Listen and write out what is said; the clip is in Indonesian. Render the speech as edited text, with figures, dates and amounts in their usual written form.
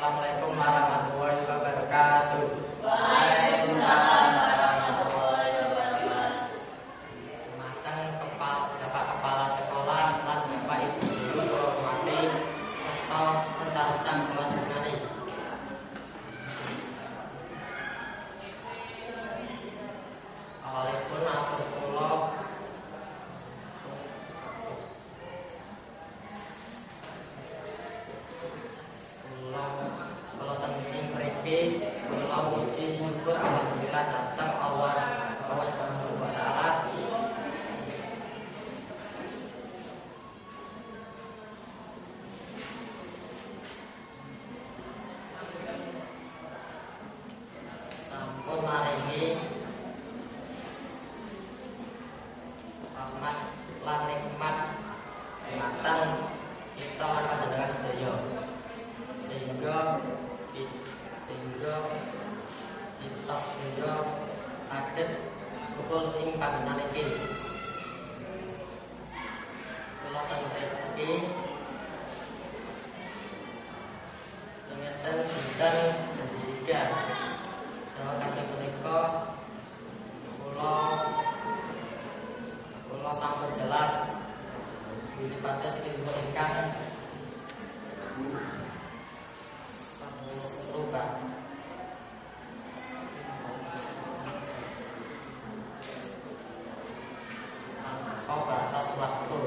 Assalamualaikum warahmatullahi wabarakatuh. Waalaikumsalam warahmatullahi wabarakatuh. Matang Bapak Kepala Sekolah lan Bapak Ibu guru kula hormati serta rekan-rekan kula sesani. Awalipun atur kula tenting mriki kula puji syukur alhamdulillah datang Allah Subhanahu wa taala. Sampun maringi rahmat lan nikmat matang kita lan panjenengan sedaya. Sehingga kita sedaya saged kukul ing panggonan iki. Kula tentreki ngeten dinten pendidikan. Jawa kami punika kula sampun jelas dilipatos ilmu ingkang rubah tanpa batas waktu.